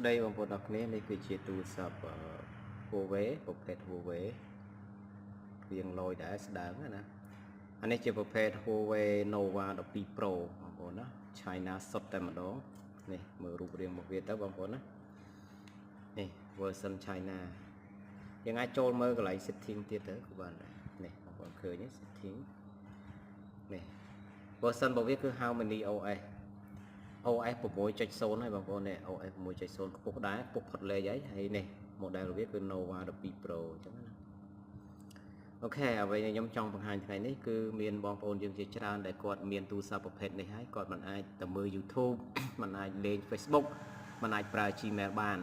ស្ដីបងប្អូនអរគ្នានេះគឺជាទូរស័ព្ទ Huawei ប្រភេទ Huawei វាងលយដែរស្ដើងណាអានេះជាប្រភេទ Huawei Nova 12 Pro បងប្អូនណា China សុទ្ធតែម្ដងនេះមើលរូបរាងរបស់វាទៅបងប្អូនណានេះ version China យើងអាចចូលមើលកន្លែង setting ទៀតទៅក៏បានដែរនេះបងប្អូនឃើញទេ setting នេះ version របស់វាគឺ how many OS OS 6.0 ហើយបងប្អូននេះ OS 6.0 ខ្ពស់ដែរខ្ពស់ផុតលេខហើយនេះ model របស់វាគឺ Nova 12 Pro អញ្ចឹងណាអូខេអ្វីដែលខ្ញុំចង់បង្ហាញថ្ងៃនេះគឺមានបងប្អូនយើងជាច្រើនដែលគាត់មានទូរស័ព្ទប្រភេទនេះហើយគាត់មិនអាចទៅមើល YouTube មិនអាចលេង Facebook មិនអាចប្រើ Gmail បាន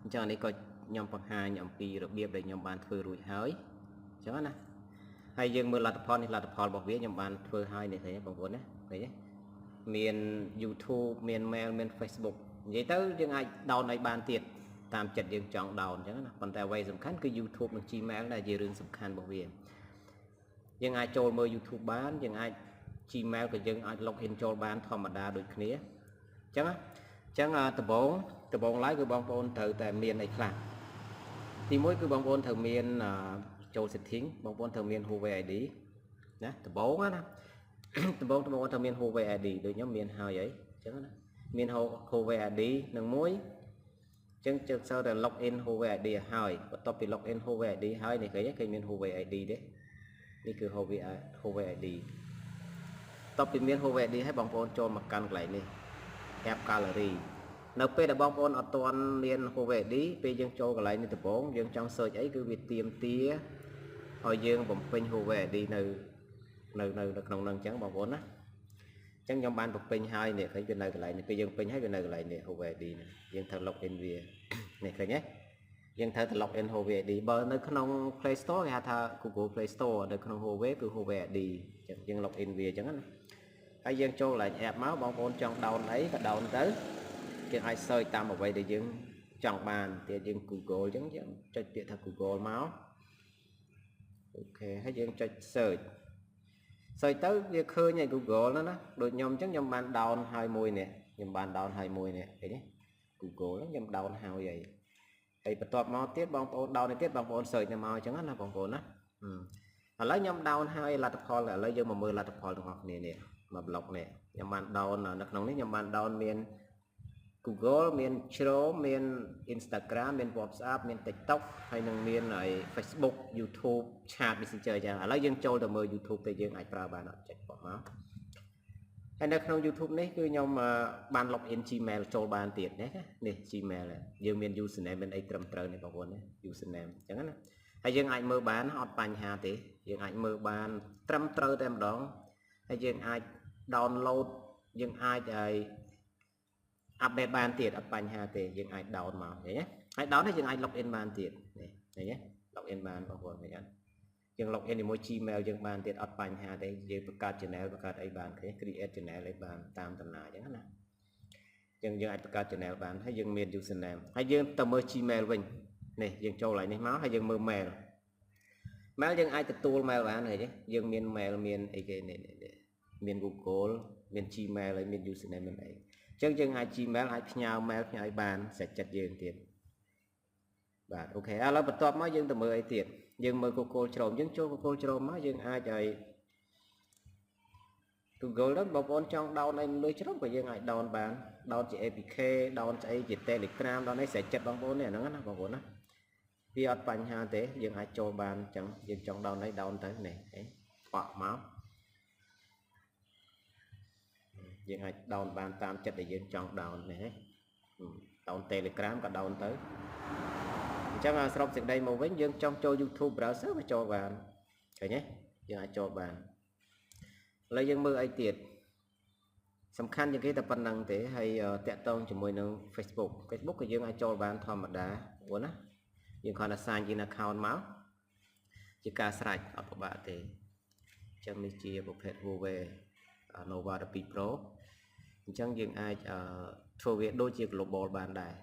អញ្ចឹងនេះក៏ខ្ញុំបង្ហាញអំពីរបៀបដែលខ្ញុំបានធ្វើរួចហើយអញ្ចឹងណាហើយយើងមើលលទ្ធផលនេះលទ្ធផលរបស់វាខ្ញុំបានធ្វើហើយនេះឃើញទេបងប្អូនណាឃើញទេមាន YouTube មាន Mail មាន Facebook និយាយទៅយើងអាច down ឲ្យបានទៀតតាមចិត្តយើងចង់ down អញ្ចឹងណាប៉ុន្តែអ្វីសំខាន់គឺ YouTube និង Gmail ដែលជារឿងសំខាន់របស់វាយើងអាចចូលមើល YouTube បានយើងអាច Gmail ក៏យើងអាច login ចូលបានធម្មតាដូចគ្នាអញ្ចឹងដំបូងឡើយគឺបងប្អូនត្រូវតែមានអីខ្លះទីមួយគឺបងប្អូនត្រូវមានចូល setting បងប្អូនត្រូវមាន Huawei ID ណាដំបូងណាដំបូងត្រូវមាន Huawei ID ដូចខ្ញុំមានហើយអីអញ្ចឹងណាមាន Huawei ID នឹងមួយអញ្ចឹងជើងសើតែ login Huawei ID ឲ្យហើយបន្ទាប់ពី login Huawei ID ហើយនេះឃើញមាន Huawei ID ទេនេះគឺ Huawei ID បន្ទាប់ពីមាន Huawei ID ហើយបងប្អូនចូលមកកាន់កន្លែងនេះ App Gallery នៅពេលដែលបងប្អូនអត់ទាន់មាន Huawei ID ពេលយើងចូលកន្លែងនេះដំបូងយើងចង់ search អីគឺវាទាមទារឲ្យយើងបំពេញ Huawei ID នៅក្នុងហ្នឹងអញ្ចឹងបងប្អូនណាអញ្ចឹងខ្ញុំបានបំពេញហើយនេះឃើញវានៅកន្លែងនេះពេលយើងពេញហើយវានៅកន្លែងនេះ Huawei ID នេះយើងត្រូវ login វានេះឃើញទេយើងត្រូវទៅ login Huawei ID បើនៅក្នុង Play Store គេហៅថា Google Play Store នៅក្នុង Huawei គឺ Huawei ID អញ្ចឹងយើង login វាអញ្ចឹងណាហើយយើងចូលកន្លែង app មកបងប្អូនចង់ down អីក៏ down ទៅយើងអាច search តាមអ្វីដែលយើងចង់បានទៀតយើង Google អញ្ចឹងយើងចុចពាក្យថា Google មកអូខេហើយយើងចុច search ទៅវាឃើញ喺 Google ណាដូចខ្ញុំអញ្ចឹងខ្ញុំបាន down ហើយមួយនេះខ្ញុំបាន down ហើយមួយនេះឃើញទេ Google ខ្ញុំ down ហើយបន្ទាប់មកទៀតបងប្អូន down នេះទៀតបងប្អូន search ទៅមកអញ្ចឹងណាបងប្អូនណាឥឡូវខ្ញុំ down ហើយលទ្ធផលឥឡូវយើងមកមើលលទ្ធផលទាំងអស់គ្នានេះមក blog នេះខ្ញុំបាន down នៅក្នុងនេះខ្ញុំបាន down មាន Google មាន Chrome មាន Instagram មាន WhatsApp មាន TikTok ហើយនឹងមានហើយ Facebook YouTube Chat Messenger ចឹងឥឡូវយើងចូលទៅមើល YouTube ទៅយើងអាចប្រើបានអត់ចេះបោះមកហើយនៅក្នុង YouTube នេះគឺខ្ញុំបាន login Gmail ចូលបានទៀតនេះ Gmail យើងមាន username មានអីត្រឹមត្រូវនេះបងប្អូនណា username ចឹងណាហើយយើងអាចមើលបានអត់បញ្ហាទេយើងអាចមើលបានត្រឹមត្រូវតែម្ដងហើយយើងអាច download យើងអាចឲ្យupdate បានទៀតអត់បញ្ហាទេយើងអាច down មកឃើញទេហើយ down ហើយយើងអាច login បានទៀតនេះឃើញទេ login បានបងប្អូនឃើញអត់យើង login ជាមួយ Gmail យើងបានទៀតអត់បញ្ហាទេយើងបង្កើត channel បង្កើតអីបានឃើញ create channel អីបានតាមដំណើរអញ្ចឹងណាយើងអាចបង្កើត channel បានហើយយើងមាន username ហើយយើងទៅមើល Gmail វិញនេះយើងចូលឡើងនេះមកហើយយើងមើល mail យើងអាចទទួល mail បានឃើញទេយើងមាន mail មានអីគេនេះមាន Google មាន Gmail ហើយមាន username មានអីអញ្ចឹងយើងអាច Gmail អាចផ្ញើ mail ផ្ញើឲ្យបានស្រេចចិត្តយើងទៀតបាទអូខេឥឡូវបន្ទាប់មកយើងទៅមើលអីទៀតយើងមើល Google Chrome យើងចូល Google Chrome មកយើងអាចឲ្យ Google ហ្នឹងបងប្អូនចង់ down អីលើ Chrome ក៏យើងអាច down បាន down ជា APK down ស្អីជា Telegram down អីស្រេចចិត្តបងប្អូននេះហ្នឹងណាបងប្អូនណាវាអត់បញ្ហាទេយើងអាចចូលបានអញ្ចឹងយើងចង់ down អី down ទៅនេះបកមកយើងអាច down បានតាមចិត្តដែលយើងចង់ down នេះdown Telegram ក៏ down ទៅអញ្ចឹងស្របសេចក្តីមកវិញយើងចង់ចូល YouTube browser ក៏ចូលបានឃើញទេយើងអាចចូលបានឥឡូវយើងមើលអីទៀតសំខាន់ជាងគេតែប៉ុណ្្នឹងទេហើយតាក់ទងជាមួយនឹង Facebook ក៏យើងអាចចូលបានធម្មតាព្រោះណាយើងគ្រាន់តែ sign in account មកជាការស្រេចអត់ពិបាកទេអញ្ចឹងនេះជាប្រភេទ Huawei Nova 12 Pro អញ្ចឹងយើងអាចធ្វើវាដូចជា global បានដែរ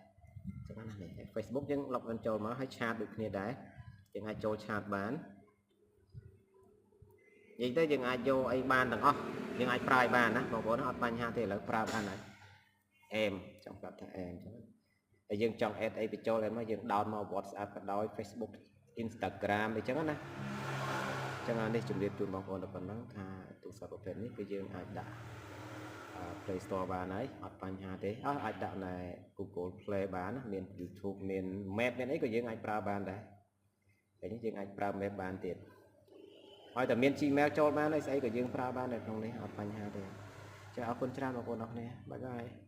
អញ្ចឹងណានេះ Facebook យើង login ចូលមកហើយ chat ដូចគ្នាដែរយើងអាចចូល chat បាននិយាយទៅយើងអាចយកអីបានទាំងអស់យើងអាចប្រើឲ្យបានណាបងប្អូនអត់បញ្ហាទេឥឡូវប្រើបានហើយអេមចង់ប្រាប់ថាអេមអញ្ចឹង ហើយយើងចង់ add អីបញ្ចូលអីមកយើង down មក WhatsApp ក៏ដោយ Facebook Instagram អីចឹងណាចឹងអានេះជំរាបជូនបងប្អូនតែប៉ុណ្ណឹងថាទូរស័ព្ទប្រភេទនេះគឺយើងអាចដាក់ Play Store បានហើយអត់បញ្ហាទេអាចដាក់នៅ Google Play បានណាមាន YouTube មាន Map មានអីក៏យើងអាចប្រើបានដែរពេលនេះយើងអាចប្រើ Map បានទៀតហើយតែមាន Gmail ចូលបានហើយស្អីក៏យើងប្រើបាននៅក្នុងនេះអត់បញ្ហាទេចាអរគុណច្រើនបងប្អូនអរគ្នាបាយបាយ